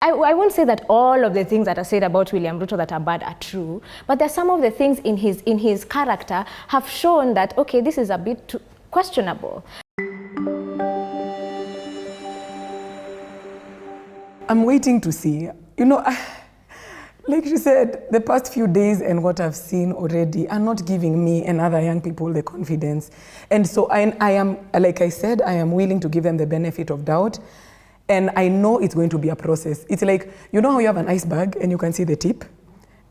I won't say that all of the things that are said about William Ruto that are bad are true, but there's some of the things in his character have shown that, okay, this is a bit questionable. I'm waiting to see. You know, like she said, the past few days and what I've seen already are not giving me and other young people the confidence. And so I am, like I said, I am willing to give them the benefit of doubt. And I know it's going to be a process. It's like, you know how you have an iceberg and you can see the tip?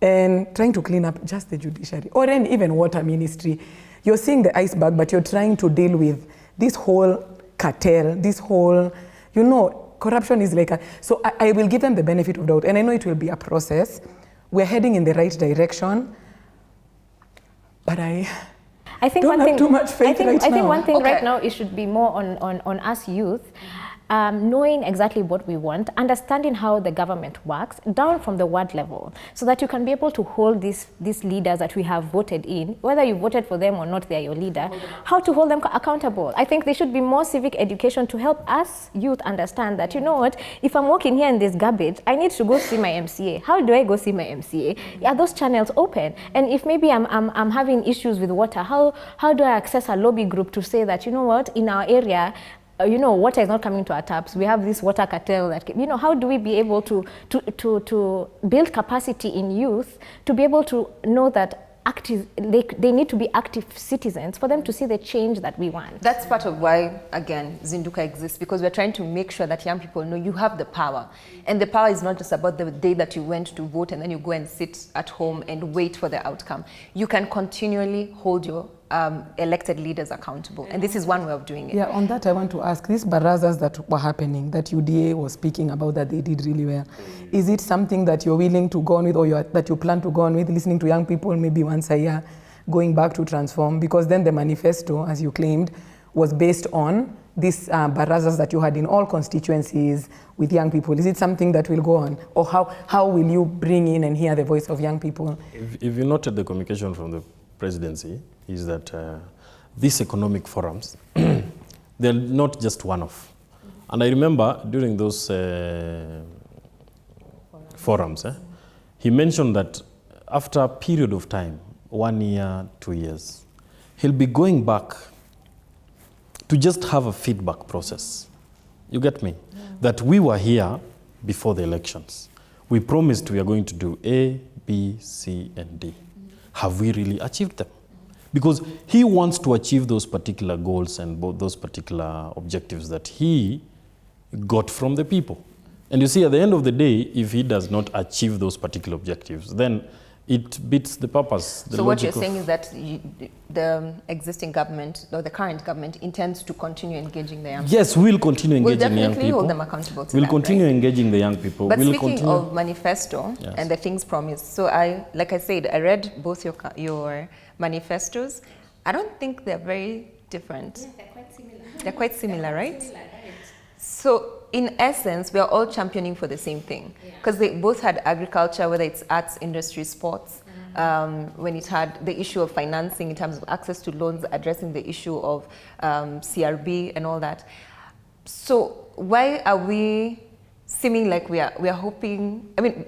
And trying to clean up just the judiciary, or then even water ministry. You're seeing the iceberg, but you're trying to deal with this whole cartel, this whole, you know, corruption is like so I will give them the benefit of doubt. And I know it will be a process. We're heading in the right direction. But I think don't have too much faith right now. I think one thing right now, it should be more on us youth. Knowing exactly what we want, understanding how the government works, down from the ward level, so that you can be able to hold these leaders that we have voted in, whether you voted for them or not, they're your leader, how to hold them accountable. I think there should be more civic education to help us youth understand that, you know what, if I'm walking here in this garbage, I need to go see my MCA. How do I go see my MCA? Are those channels open? And if maybe I'm having issues with water, how do I access a lobby group to say that, you know what, in our area, you know, water is not coming to our taps. We have this water cartel that, you know, how do we be able to build capacity in youth to be able to know that they need to be active citizens for them to see the change that we want. That's part of why, again, Zinduka exists, because we're trying to make sure that young people know you have the power. And the power is not just about the day that you went to vote and then you go and sit at home and wait for the outcome. You can continually hold your elected leaders accountable. And this is one way of doing it. Yeah, on that I want to ask, these barazas that were happening, that UDA was speaking about, that they did really well, is it something that you're willing to go on with, or that you plan to go on with, listening to young people maybe once a year, going back to transform? Because then the manifesto, as you claimed, was based on these barazas that you had in all constituencies with young people. Is it something that will go on? Or how will you bring in and hear the voice of young people? If you noted the communication from the presidency, is that these economic forums, they're not just one-off. And I remember during those forums, he mentioned that after a period of time, 1 year, 2 years, he'll be going back to just have a feedback process. You get me? Yeah. That we were here before the elections. We promised we are going to do A, B, C, and D. Have we really achieved them? Because he wants to achieve those particular goals and those particular objectives that he got from the people. And you see, at the end of the day, if he does not achieve those particular objectives, then it beats the purpose. So what you're saying is that the existing government, or the current government, intends to continue engaging the young people? Yes, we'll continue engaging the young people. We'll definitely hold them accountable to We'll that, continue right? engaging the young people. But we'll speaking of manifesto, yes, and the things promised, so like I said, I read both your manifestos. I don't think they're very different. Yeah, they're quite similar. They're quite similar, right? Similar, right? So in essence, we are all championing for the same thing, because they both had agriculture, whether it's arts, industry, sports. When it had the issue of financing in terms of access to loans, addressing the issue of CRB and all that. So why are we seeming like we are hoping? I mean,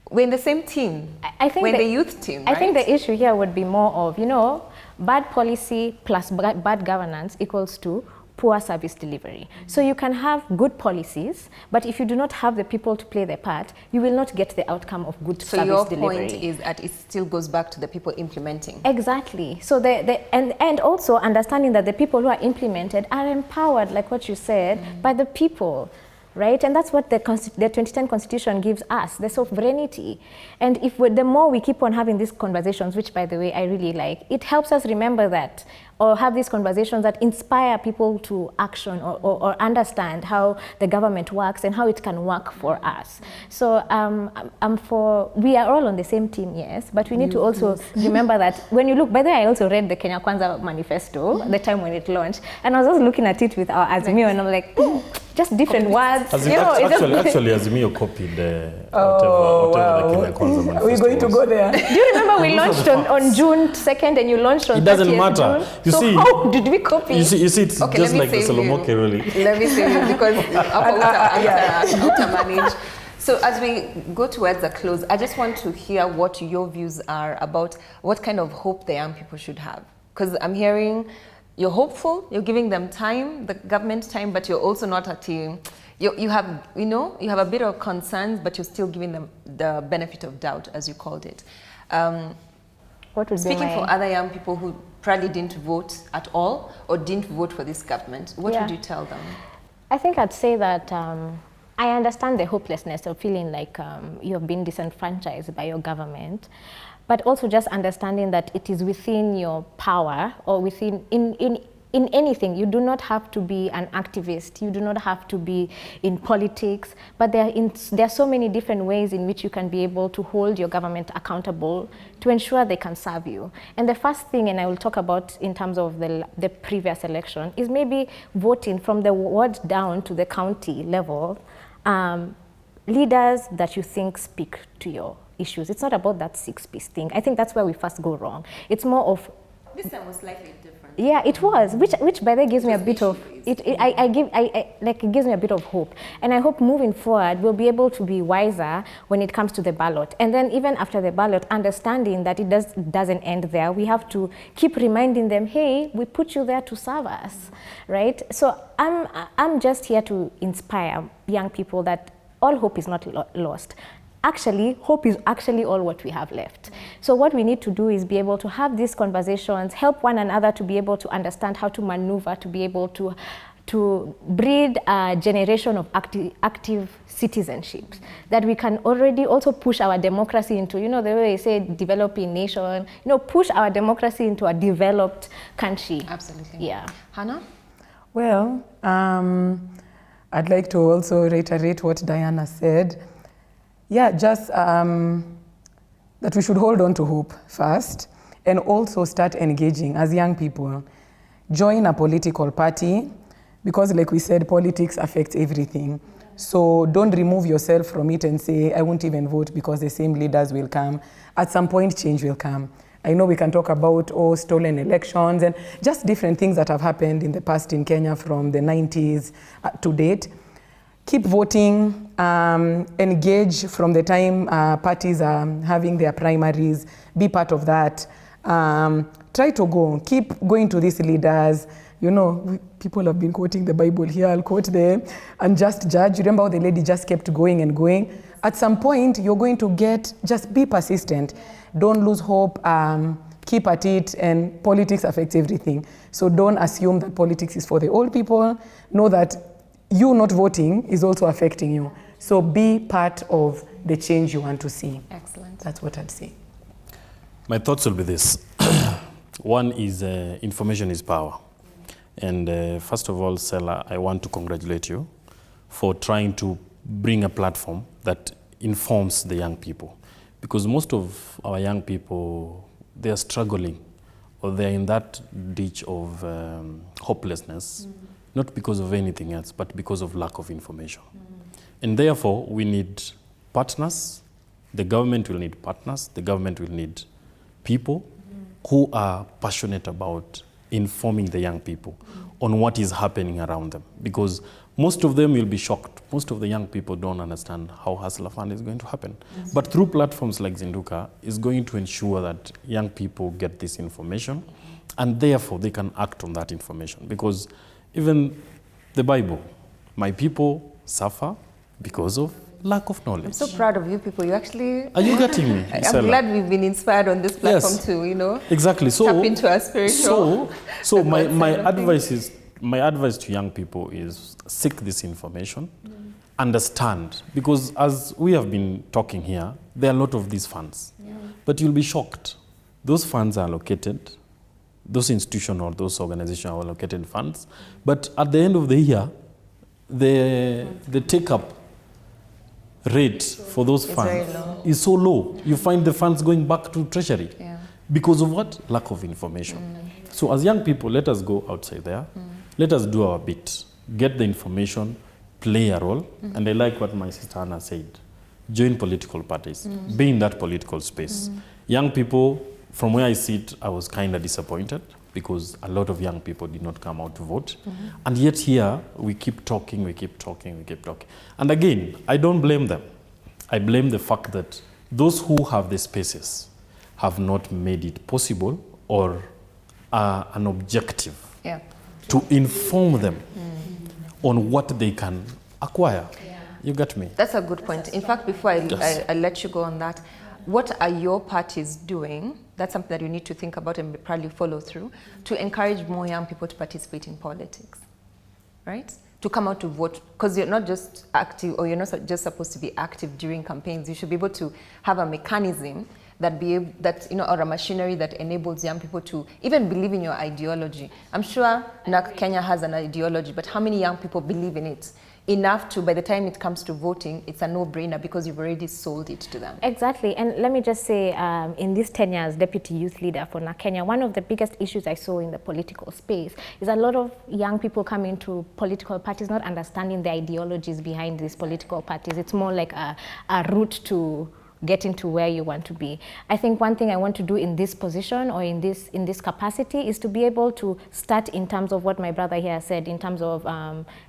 we're in the same team. I think we're in the youth team, right? I think the issue here would be more of, you know, bad policy plus bad governance equals to poor service delivery. So you can have good policies, but if you do not have the people to play their part, you will not get the outcome of good service delivery. So your point is that it still goes back to the people implementing. Exactly. So and also understanding that the people who are implemented are empowered, like what you said, by the people. Right? And that's what the 2010 Constitution gives us, the sovereignty. And the more we keep on having these conversations, which, by the way, I really like, it helps us remember that, or have these conversations that inspire people to action, or understand how the government works and how it can work for us. So we are all on the same team, yes, but we need to also remember that when you look, by the way, I also read the Kenya Kwanza manifesto, the time when it launched, and I was just looking at it with our Azimio, and I'm like, just different words. Actually, Azimio copied whatever the Kenya Kwanza manifesto. We're going to go there. Do you remember we launched on June 2nd and you launched on 30th? It doesn't matter. June? You so see, how did we copy? You see, it's okay, just like the Solomoke, really. Let me say you, because manage. So as we go towards a close, I just want to hear what your views are about what kind of hope the young people should have. Because I'm hearing you're hopeful, you're giving them time, the government time, but you're also not at you have a bit of concerns, but you're still giving them the benefit of doubt, as you called it. What would Speaking be for other young people who probably didn't vote at all or didn't vote for this government, what would you tell them? I think I'd say that I understand the hopelessness of feeling like you have been disenfranchised by your government, but also just understanding that it is within your power or within, in anything. You do not have to be an activist, you do not have to be in politics, but there are so many different ways in which you can be able to hold your government accountable to ensure they can serve you. And the first thing, and I will talk about in terms of the previous election, is maybe voting from the ward down to the county level, leaders that you think speak to your issues. It's not about that six-piece thing. I think that's where we first go wrong. It's more of... This time was slightly different. Yeah, it was, which by the way gives me a bit of, it gives me a bit of hope. And I hope moving forward, we'll be able to be wiser when it comes to the ballot. And then even after the ballot, understanding that it doesn't end there. We have to keep reminding them, hey, we put you there to serve us, right? So I'm just here to inspire young people that all hope is not lost. Actually, hope is actually all what we have left. So what we need to do is be able to have these conversations, help one another to be able to understand how to maneuver, to be able to breed a generation of active citizenship, that we can already also push our democracy into, the way they say developing nation, push our democracy into a developed country. Absolutely. Yeah. Hannah? Well, I'd like to also reiterate what Diana said. Yeah, just that we should hold on to hope first and also start engaging as young people. Join a political party because, like we said, politics affects everything. So don't remove yourself from it and say, I won't even vote because the same leaders will come. At some point, change will come. I know we can talk about stolen elections and just different things that have happened in the past in Kenya from the 90s to date. Keep voting, engage from the time parties are having their primaries, be part of that. Try to keep going to these leaders. People have been quoting the Bible here, I'll quote the unjust judge. Remember how the lady just kept going and going? At some point, you're going to just be persistent. Don't lose hope, keep at it, and politics affects everything. So don't assume that politics is for the old people. Know that you not voting is also affecting you. So be part of the change you want to see. Excellent. That's what I'd say. My thoughts will be this. One is information is power. And first of all, Sela, I want to congratulate you for trying to bring a platform that informs the young people. Because most of our young people, they are struggling or they're in that ditch of hopelessness. Not because of anything else, but because of lack of information. And therefore, we need partners. The government will need partners. The government will need people who are passionate about informing the young people on what is happening around them. Because most of them will be shocked. Most of the young people don't understand how Hustler Fund is going to happen. But through platforms like Zinduka, is going to ensure that young people get this information, and therefore they can act on that information. Because even the Bible, my people suffer because of lack of knowledge. I'm so proud of you people. You actually... Are you getting me? I'm glad we've been inspired on this platform to, exactly. So, tap into our spiritual... So my advice to young people is seek this information, understand, because as we have been talking here, there are a lot of these funds, but you'll be shocked. Those funds are allocated. Those institutions or those organizations are allocated funds, but at the end of the year, the take-up rate for those funds is so low. You find the funds going back to Treasury because of what? Lack of information. So as young people, let us go outside there. Let us do our bit. Get the information, play a role. And I like what my sister Anna said. Join political parties. Be in that political space. Young people, from where I sit, I was kind of disappointed because a lot of young people did not come out to vote. And yet here, we keep talking. And again, I don't blame them. I blame the fact that those who have the spaces have not made it possible or an objective to inform them on what they can acquire. You get me? That's a good point. In fact, before I let you go on that, what are your parties doing? That's something that you need to think about and probably follow through to encourage more young people to participate in politics, right? To come out to vote, because you're not just active, or you're not just supposed to be active during campaigns. You should be able to have a mechanism that or a machinery that enables young people to even believe in your ideology. I'm sure Kenya has an ideology, but how many young people believe in it enough to, by the time it comes to voting, it's a no-brainer because you've already sold it to them? Exactly. And let me just say, in this 10 years deputy youth leader for Kenya, one of the biggest issues I saw in the political space is a lot of young people come into political parties not understanding the ideologies behind these political parties. It's more like a route to getting to where you want to be. I think one thing I want to do in this position or in this capacity is to be able to start in terms of what my brother here said, in terms of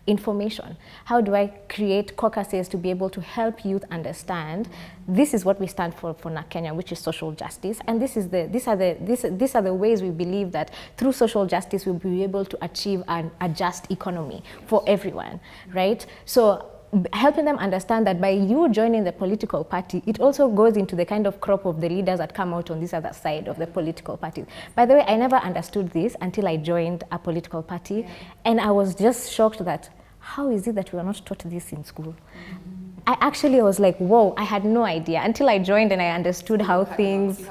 information. How do I create caucuses to be able to help youth understand this is what we stand for Kenya, which is social justice, and these are the ways we believe that through social justice we'll be able to achieve a just economy for everyone, right? So helping them understand that by you joining the political party, it also goes into the kind of crop of the leaders that come out on this other side of the political party. By the way, I never understood this until I joined a political party, and I was just shocked that how is it that we are not taught this in school? I actually was like, whoa, I had no idea until I joined and I understood how things,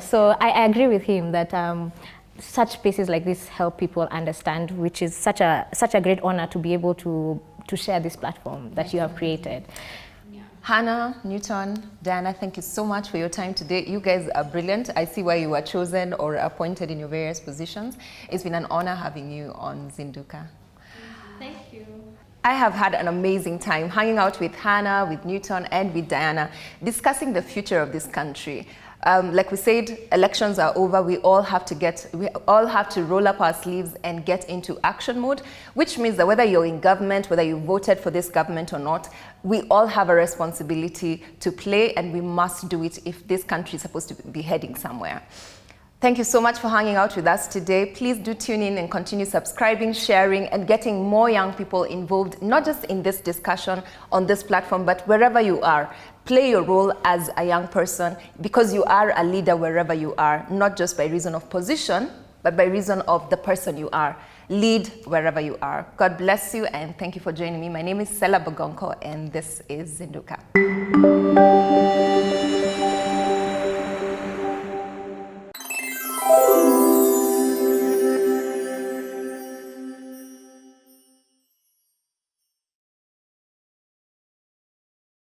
so I agree with him that such spaces like this help people understand, which is such a great honor to be able to share this platform that you have created. Hannah, Newton, Diana, thank you so much for your time today. You guys are brilliant. I see why you were chosen or appointed in your various positions. It's been an honor having you on Zinduka. Thank you. I have had an amazing time hanging out with Hannah, with Newton, and with Diana, discussing the future of this country. Like we said, elections are over. We all have to roll up our sleeves and get into action mode, which means that whether you're in government, whether you voted for this government or not, we all have a responsibility to play, and we must do it if this country is supposed to be heading somewhere. Thank you so much for hanging out with us today. Please do tune in and continue subscribing, sharing, and getting more young people involved, not just in this discussion on this platform, but wherever you are. Play your role as a young person, because you are a leader wherever you are, not just by reason of position, but by reason of the person you are. Lead wherever you are. God bless you, and thank you for joining me. My name is Sela Bogonko, and this is Zinduka.